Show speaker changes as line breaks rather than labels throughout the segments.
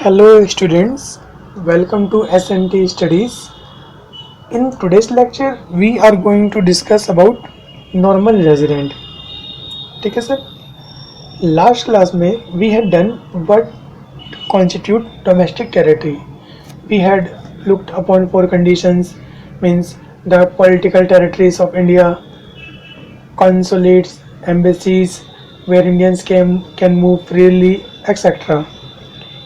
Hello students, welcome to SNT Studies. In today's lecture, we are going to discuss about normal resident. ठीक है sir. Last class में we had done what constitute domestic territory. We had looked upon four conditions, means the political territories of India, consulates, embassies, where Indians can move freely, etc.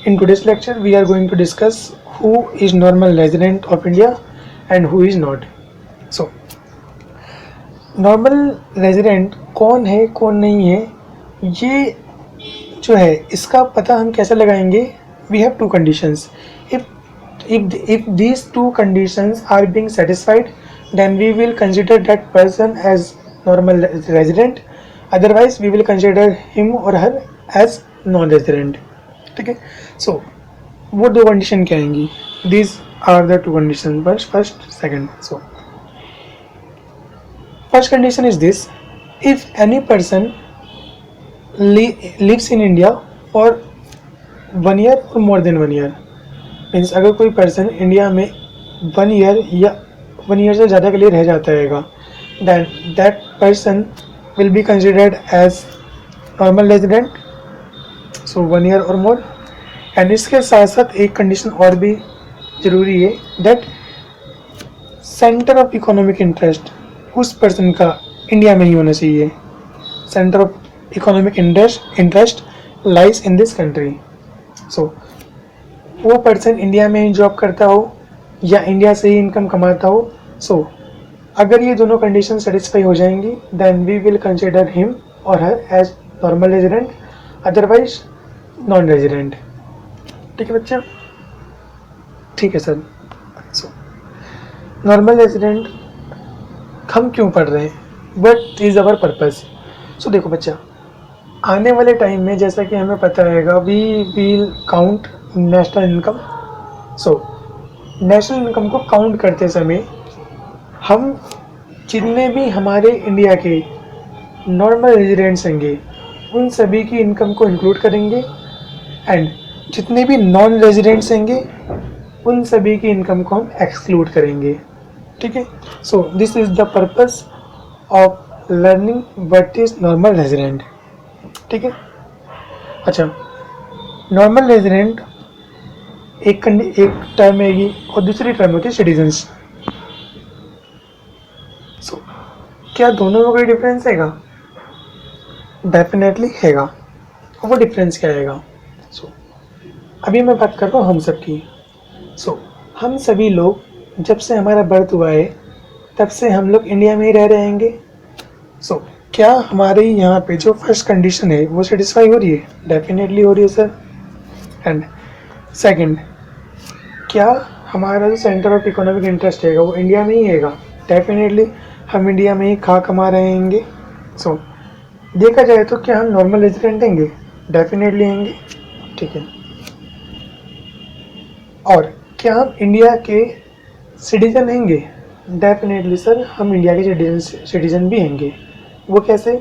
In today's lecture, we are going to discuss who is normal resident of India and who is not. So, normal resident कौन है कौन नहीं है, ये जो है इसका पता हम कैसे लगाएंगे. We have two conditions. if these two conditions are being satisfied, then we will consider that person as normal resident. Otherwise we will consider him or her as non resident. ठीक है. सो वो दो कंडीशन क्या आएंगी. These are the two condition. First second. So first condition is this: if any person lives in India for 1 year और more than 1 year, means अगर कोई person India में 1 year या 1 year से ज़्यादा के लिए रह जाता है, then that person will be considered as normal resident. So 1 year और मोर. एंड इसके साथ साथ एक कंडीशन और भी ज़रूरी है, that centre of economic interest उस पर्सन का इंडिया में ही होना चाहिए. Centre of economic interest lies in this country. So वो पर्सन इंडिया में ही जॉब करता हो या इंडिया से ही इनकम कमाता हो. सो अगर ये दोनों कंडीशन सेटिस्फाई हो जाएंगी, then we will consider him और her as normal resident, otherwise non resident. ठीक है बच्चा. ठीक है सर. सो नॉर्मल रेजिडेंट हम क्यों पढ़ रहे हैं, वट इज़ अवर पर्पस. सो देखो बच्चा, आने वाले टाइम में जैसा कि हमें पता रहेगा, we will count national income. So national income को काउंट करते समय हम जितने भी हमारे इंडिया के नॉर्मल रेजिडेंट्स होंगे उन सभी की इनकम को इंक्लूड करेंगे, एंड जितने भी नॉन रेजिडेंट्स होंगे उन सभी की इनकम को हम एक्सक्लूड करेंगे. ठीक है. So this is the purpose of learning what is normal resident. ठीक है. अच्छा, नॉर्मल रेजिडेंट एक टर्म है और दूसरी टर्म होती है सिटीजन्स. सो क्या दोनों में कोई डिफरेंस हैगा? डेफिनेटली हैगा. वो डिफरेंस क्या आएगा? सो अभी मैं बात कर रहा हूँ हम सब की. सो हम सभी लोग जब से हमारा बर्थ हुआ है तब से हम लोग इंडिया में ही रह रहे हैंगे. सो क्या हमारे यहाँ पे जो फर्स्ट कंडीशन है वो सेटिस्फाई हो रही है? डेफिनेटली हो रही है सर. एंड सेकंड, क्या हमारा जो सेंटर ऑफ इकोनॉमिक इंटरेस्ट है वो इंडिया में ही हैगा? डेफिनेटली हम इंडिया में ही कमा रहे हैंगे. सो देखा जाए तो क्या हम नॉर्मल रेजिडेंट हैंगे? डेफिनेटली हैंगे. ठीक है. और क्या हम इंडिया के सिटीजन हैंगे? डेफिनेटली सर, हम इंडिया के सिटीजन भी हैंगे. वो कैसे?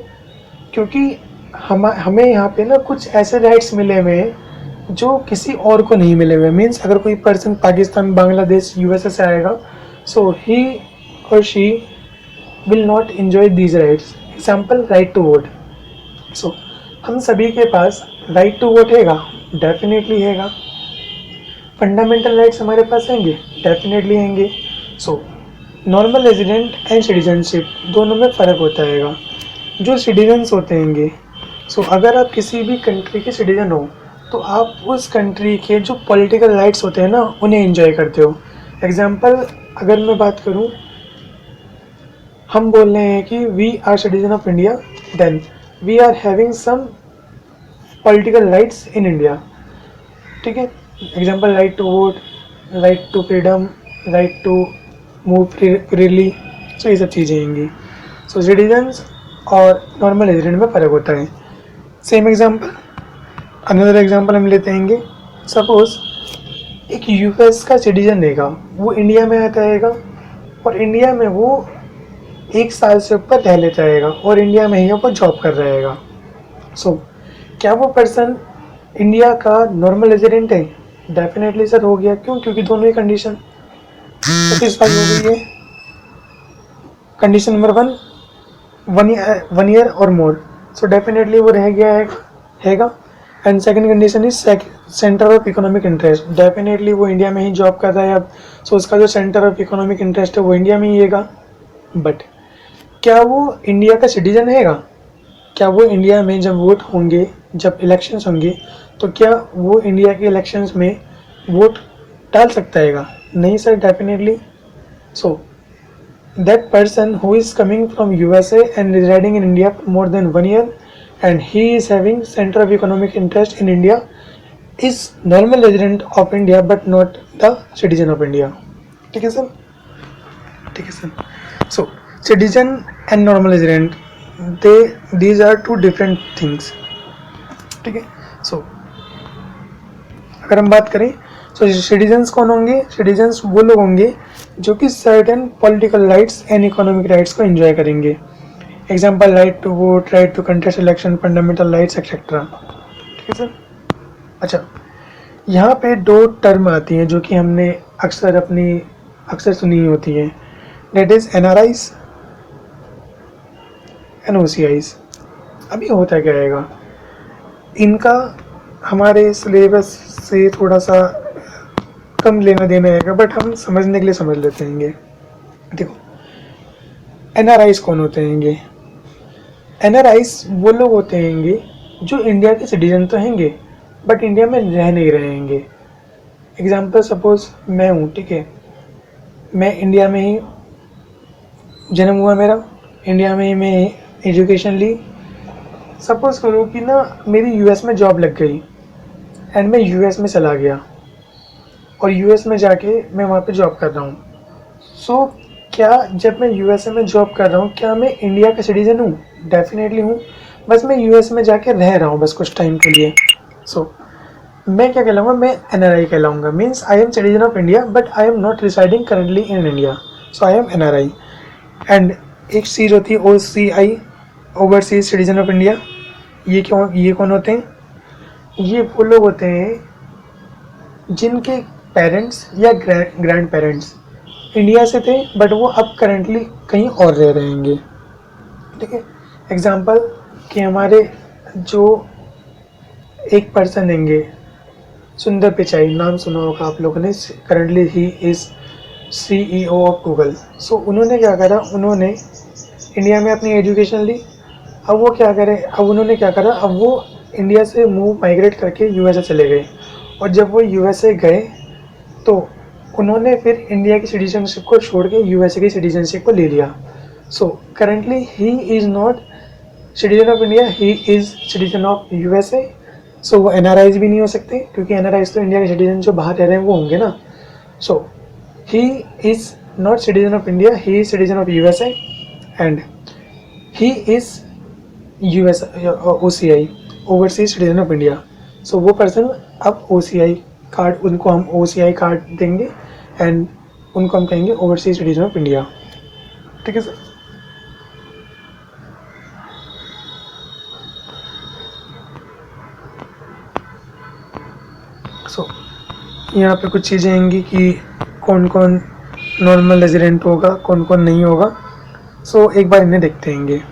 क्योंकि हमें यहाँ पे ना कुछ ऐसे राइट्स मिले हुए हैं जो किसी और को नहीं मिले हुए. मीन्स अगर कोई पर्सन पाकिस्तान, बांग्लादेश, यूएसए से आएगा, सो ही और she will not enjoy these rights. Example, right to vote. So हम सभी के पास राइट टू वोट हैगा? डेफिनेटली हैगा. फंडामेंटल राइट्स हमारे पास हैंगे? डेफिनेटली हैंगे. So normal resident and citizenship दोनों में फ़र्क होता हैगा. जो सिटीजन्स होते हैंगे, सो अगर आप किसी भी कंट्री के सिटीजन हो तो आप उस कंट्री के जो पॉलिटिकल राइट्स होते हैं ना उन्हें एंजॉय करते हो. एग्जाम्पल अगर मैं बात करूं, हम बोल रहे हैं कि we are citizen of India, then we are having some political rights in India. ठीक है. Example, right to vote, right to freedom, right to move freely. So ये सब चीज़ें होंगी. सो सिटीजन्स और नॉर्मल रेजिडेंट में फ़र्क होता है. सेम एग्जाम्पल, अनदर एग्जाम्पल हम लेते हैंगे. सपोज एक यूएस का सिटीजन रहेगा, वो इंडिया में आता रहेगा और इंडिया में वो 1 साल से ऊपर रह लेता रहेगा और इंडिया में ही वो जॉब कर रहेगा. सो क्या वो पर्सन इंडिया का नॉर्मल रेजिडेंट है? डेफिनेटली सर हो गया, क्यों? क्योंकि दोनों ही कंडीशन सेटिस्फाई हो गई है। कंडीशन नंबर 1 1 ईयर और मोर, सो डेफिनेटली वो रह गया हैगा। And second condition is centre of economic interest, definitely वो इंडिया में ही जॉब कर रहा है अब, सो उसका जो सेंटर ऑफ इकोनॉमिक इंटरेस्ट है वो इंडिया में ही हैगा। बट क्या वो इंडिया का सिटीजन हैगा? क्या वो इंडिया में जब वोट होंगे, जब इलेक्शंस होंगे, तो क्या वो इंडिया के इलेक्शंस में वोट डाल सकता हैगा? नहीं sir, definitely. So that person who is coming from USA and residing in India for more than 1 year and he is having center of economic interest in India is normal resident of India but not the citizen of India. ठीक है sir? ठीक है sir. So citizen and normal resident, these are two different things. ठीक है। So अगर हम बात करें तो सिटीजन्स कौन होंगे? सिटीजन्स वो लोग होंगे जो कि certain political rights and economic rights को एंजॉय करेंगे। Example, right to vote, right to contest election, fundamental rights etcetera. ठीक है सर। अच्छा, यहाँ पे 2 टर्म आती हैं जो कि हमने अक्सर सुनी होती हैं, that is NRIs and OCIs। अभी होता क्या रहेगा, इनका हमारे सिलेबस से थोड़ा सा कम लेना देना रहेगा, बट हम समझने के लिए समझ लेते हैं। देखो, NRIs कौन होते हैं? NRIs वो लोग होते हैं जो इंडिया के सिटीजन तो हैं बट इंडिया में रह नहीं रहेंगे। एग्जाम्पल, सपोज मैं हूँ, ठीक है, मैं इंडिया में ही जन्म हुआ मेरा, इंडिया में ही मैं एजुकेशन ली। सपोज करो कि ना मेरी US में जॉब लग गई एंड मैं US में चला गया और US में जाके मैं वहाँ पे जॉब कर रहा हूँ। सो क्या जब मैं USA में जॉब कर रहा हूँ, क्या मैं इंडिया का सिटीजन हूँ? डेफिनेटली हूँ, बस मैं US में जाके रह रहा हूँ बस कुछ टाइम के लिए। सो मैं क्या कहलाऊँगा? मैं NRI कहलाऊँगा। Means I am citizen of India but I am not residing currently in India, so I am NRI। And एक चीज़ होती है OCI, overseas citizen of India. ये कौन होते हैं? ये वो लोग होते हैं जिनके पेरेंट्स या ग्रैंड पेरेंट्स इंडिया से थे बट वो अब करंटली कहीं और रह रहेंगे। ठीक है। एग्जाम्पल कि हमारे जो एक पर्सन होंगे, सुंदर पिचाई, नाम सुना होगा आप लोगों ने, currently he is CEO of Google. So उन्होंने क्या करा, उन्होंने इंडिया में अपनी एजुकेशन ली। अब वो क्या करें, अब उन्होंने क्या करा, अब वो इंडिया से माइग्रेट करके USA चले गए। और जब वो USA गए तो उन्होंने फिर इंडिया की सिटीजनशिप को छोड़ के USA की सिटीजनशिप को ले लिया। So currently he is not citizen of India, he is citizen of USA। सो वो NRIs भी नहीं हो सकते क्योंकि NRIs तो इंडिया के सिटीजन जो बाहर रह रहे हैं वो होंगे ना। So he is not citizen of India, he is citizen of USA and he is OCI, overseas citizen of India. So वो पर्सन अब OCI कार्ड, उनको हम OCI कार्ड देंगे एंड उनको हम कहेंगे ओवरसीज सिटीजन ऑफ इंडिया। ठीक है सर। सो यहाँ पे कुछ चीज़ें आएंगी कि कौन कौन नॉर्मल रेजिडेंट होगा, कौन कौन नहीं होगा। सो एक बार इन्हें देखते हैं।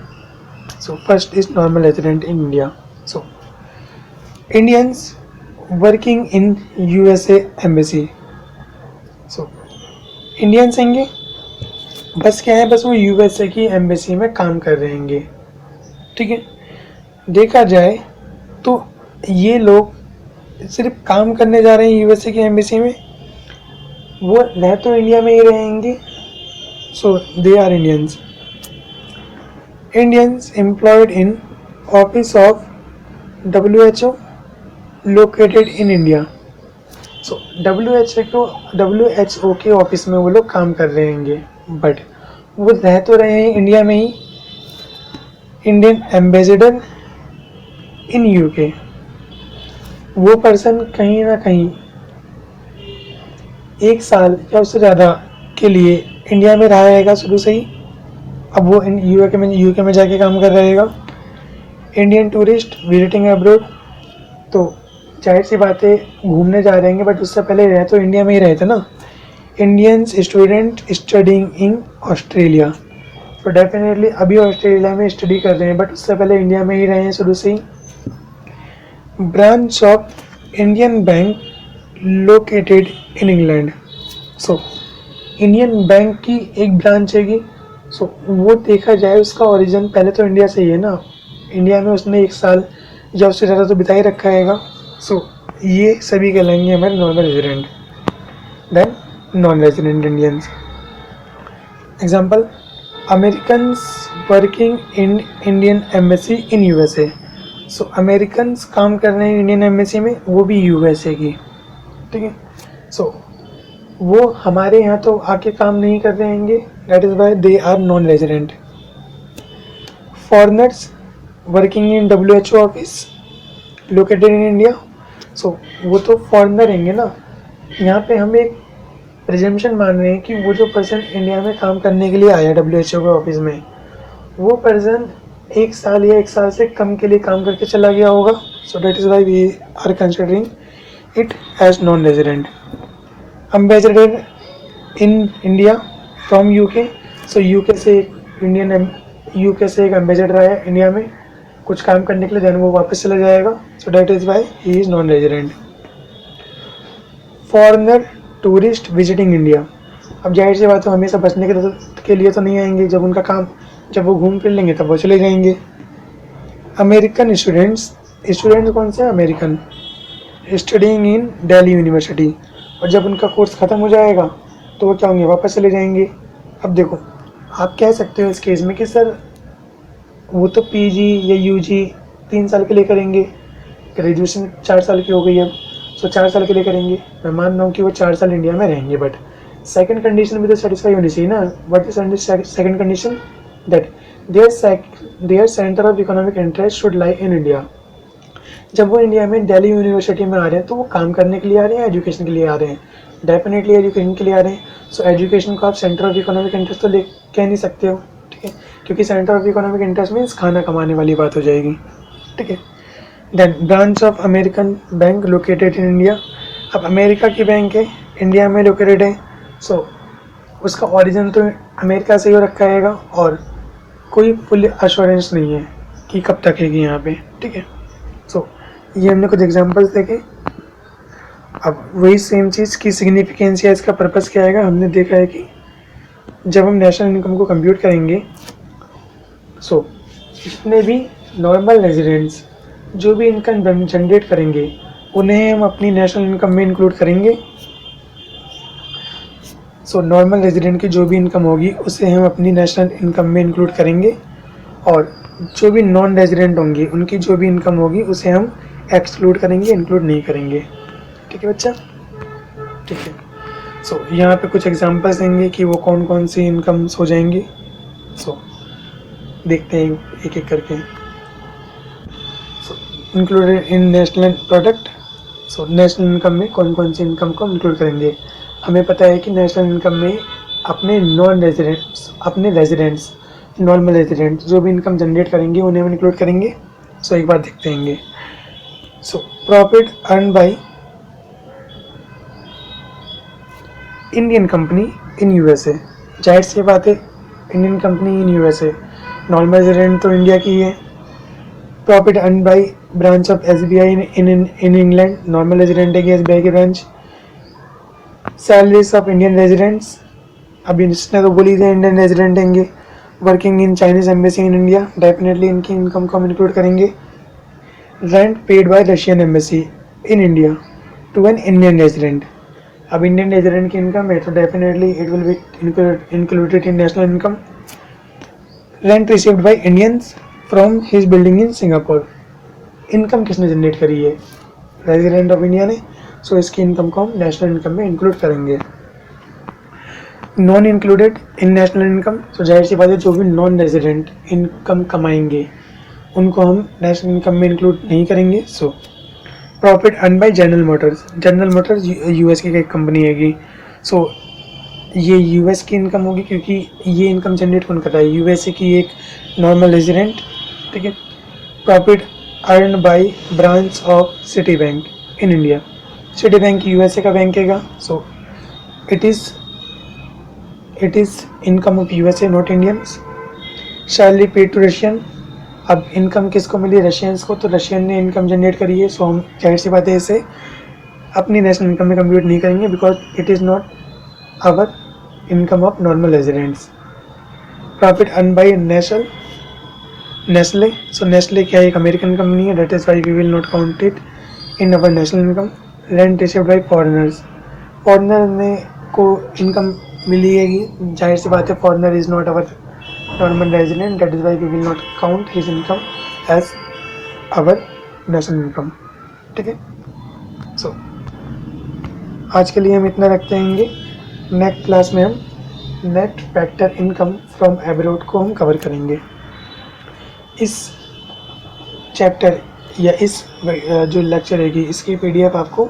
So first is normal resident in India. So Indians working in USA embassy. So Indians होंगे, बस क्या है, बस वो USA की एम्बेसी में काम कर रहे होंगे। ठीक है। देखा जाए तो ये लोग सिर्फ काम करने जा रहे हैं USA की एम्बेसी में, वो रह तो इंडिया में ही रहेंगे। So they are Indians. Indians employed in office of WHO located in India. So WHO के ऑफिस में वो लोग काम कर रहे होंगे बट वो रह तो रहे हैं इंडिया में ही। इंडियन एम्बेसडर इन UK, वो पर्सन कहीं ना कहीं 1 साल या उससे ज़्यादा के लिए इंडिया में रहा रहेगा शुरू से ही, अब वो UK में जाके काम कर रहेगा। इंडियन टूरिस्ट विजिटिंग अब्रोड, तो जाहिर सी बात है घूमने जा रहे हैं, बट उससे पहले रह तो इंडिया में ही रहे थे ना। Indians student studying in Australia, तो डेफिनेटली अभी ऑस्ट्रेलिया में स्टडी कर रहे हैं, बट उससे पहले इंडिया में ही रहे हैं शुरू से ही। Branch of Indian bank located in England, so Indian bank की एक ब्रांच हैगी। सो वो देखा जाए उसका ओरिजिन पहले तो इंडिया से ही है ना, इंडिया में उसने 1 साल या उससे ज़्यादा तो बिता ही रखा हैगा। सो ये सभी कहलाएंगे हमारे normal resident. Then non resident Indians, example Americans working in Indian embassy in USA. So Americans काम कर रहे हैं इंडियन एम्बेसी में, वो भी यूएसए की, ठीक है। सो वो हमारे यहाँ तो आके काम नहीं कर रहे हैंगे, that is why they are non resident. Foreigners working in WHO office located in India, so वो तो फॉरेनर रहेंगे ना। यहाँ पे हम एक प्रिजम्पशन मान रहे हैं कि वो जो पर्सन इंडिया में काम करने के लिए आया WHO के ऑफिस में, वो पर्सन 1 साल या 1 साल से कम के लिए काम करके चला गया होगा। So that is why we are considering it as non resident. Ambassador in India from UK, so UK से एक एम्बेसडर आया इंडिया में कुछ काम करने के लिए, देन वो वापस चला जाएगा। सो that is why he is non resident. Foreigner tourist visiting India, अब जाहिर सी बात है हमेशा बचने के लिए तो नहीं आएंगे, जब उनका काम जब वो घूम फिर लेंगे तब वो चले जाएंगे। अमेरिकन स्टूडेंट्स कौन से American studying in Delhi university, और जब उनका कोर्स ख़त्म हो जाएगा तो वो क्या होंगे, वापस चले जाएंगे। अब देखो आप कह सकते हो इस केस में कि सर वो तो PG या UG 3 साल के लिए करेंगे, ग्रेजुएशन 4 साल की हो गई है, सो 4 साल के लिए करेंगे। मैं मान रहा हूँ कि वो 4 साल इंडिया में रहेंगे, बट सेकंड कंडीशन भी तो सेटिस्फाई होनी चाहिए ना। What is second condition, that their centre of economic interest should lie in India. जब वो इंडिया में दिल्ली यूनिवर्सिटी में आ रहे हैं तो वो काम करने के लिए आ रहे हैं, एजुकेशन के लिए आ रहे हैं, डेफिनेटली एजुकेशन के लिए आ रहे हैं। सो एजुकेशन को आप सेंटर ऑफ इकोनॉमिक इंटरेस्ट तो ले कह नहीं सकते हो, ठीक है, क्योंकि centre of economic interest means खाना कमाने वाली बात हो जाएगी, ठीक है। Then branch of American bank located in India, अब अमेरिका की बैंक है इंडिया में लोकेटेड है, सो उसका ओरिजिन तो अमेरिका से ही हो रखा हैगा और कोई फुल अश्योरेंस नहीं है कि कब तक है यहाँ पे, ठीक है। सो ये हमने कुछ एग्जांपल्स देखे। अब वही सेम चीज़ की सिग्निफिकेंस या इसका पर्पस क्या आएगा, हमने देखा है कि जब हम नेशनल इनकम को कंप्यूट करेंगे, सो जितने भी नॉर्मल रेजिडेंट्स जो भी इनकम जनरेट करेंगे उन्हें हम अपनी नेशनल इनकम में इंक्लूड करेंगे। सो नॉर्मल रेजिडेंट की जो भी इनकम होगी उसे हम अपनी नेशनल इनकम में इंक्लूड करेंगे, और जो भी नॉन रेजिडेंट होंगी उनकी जो भी इनकम होगी उसे हम एक्सक्लूड करेंगे, इंक्लूड नहीं करेंगे, ठीक है बच्चा, ठीक है। सो यहाँ पे कुछ एग्जांपल्स देंगे कि वो कौन कौन सी इनकम्स हो जाएंगी। सो देखते हैं एक एक करके। So included in national product, so national income में कौन कौन सी इनकम को इंक्लूड करेंगे। हमें पता है कि नेशनल इनकम में अपने रेजिडेंट्स नॉर्मल रेजिडेंट्स जो भी इनकम जनरेट करेंगे उन्हें हम इंक्लूड करेंगे। सो एक बार देखते हैं। So profit earn by Indian company in USA, जाहिर सी बात है Indian company in USA, normal resident तो इंडिया की है। Profit earn by branch of SBI in England, normal resident है कि एसबीआई की branch. Salaries of Indian residents, अभी इसने तो बोली थी इंडियन रेजिडेंट होंगे। Working in Chinese embassy in India, definitely इनकी इनकम को हम इंक्लूड करेंगे। Rent paid by Russian embassy in India to an Indian resident, अब इंडियन रेजिडेंट की इनकम है तो definitely it will be included in national income. Rent received by Indians from his building in Singapore, income किसने generate करी है, resident of India ने, सो इसकी income को हम नेशनल इनकम में इंक्लूड करेंगे। Non included in national income, तो जाहिर सी बात है जो भी नॉन रेजिडेंट इनकम कमाएंगे उनको हम नेशनल इनकम में इंक्लूड नहीं करेंगे। So profit earn by General Motors US की एक कंपनी हैगी, सो ये यूएस की इनकम होगी क्योंकि ये इनकम जनरेट कौन कर रहा है, यूएसए की एक नॉर्मल रेजिडेंट, ठीक है। Profit earn by branch of Citi bank in India. Citi bank USA का बैंक हैगा, so it is income of USA not Indians. Salary paid to Russian, अब इनकम किसको मिली, रशियंस को, तो रशियन ने इनकम जनरेट करी है, सो हम जाहिर सी बात है इसे अपनी नेशनल इनकम में कंप्यूट नहीं करेंगे because it is not our income of normal residents. Profit earn by Nestle, so Nestle क्या है, एक अमेरिकन कंपनी है, that is why we will not count it in our national income. Rent received by foreigners, foreigner ने को income मिली है, जाहिर सी बात है foreigner is not our normal resident, that is why we will not count his income as our national income. ठीक है, सो आज के लिए हम इतना रखते हैं। नेक्स्ट क्लास में हम net factor income from abroad को हम कवर करेंगे। इस चैप्टर या इस जो लेक्चर रहेगी इसकी पीडीएफ आपको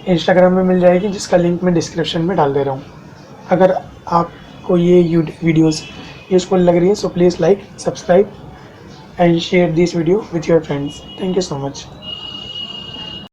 इंस्टाग्राम में मिल जाएगी, जिसका लिंक मैं डिस्क्रिप्शन में डाल दे रहा हूँ। अगर आपको ये वीडियोस यूज़फुल लग रही है so please like, subscribe and share this video with your friends. Thank you so much.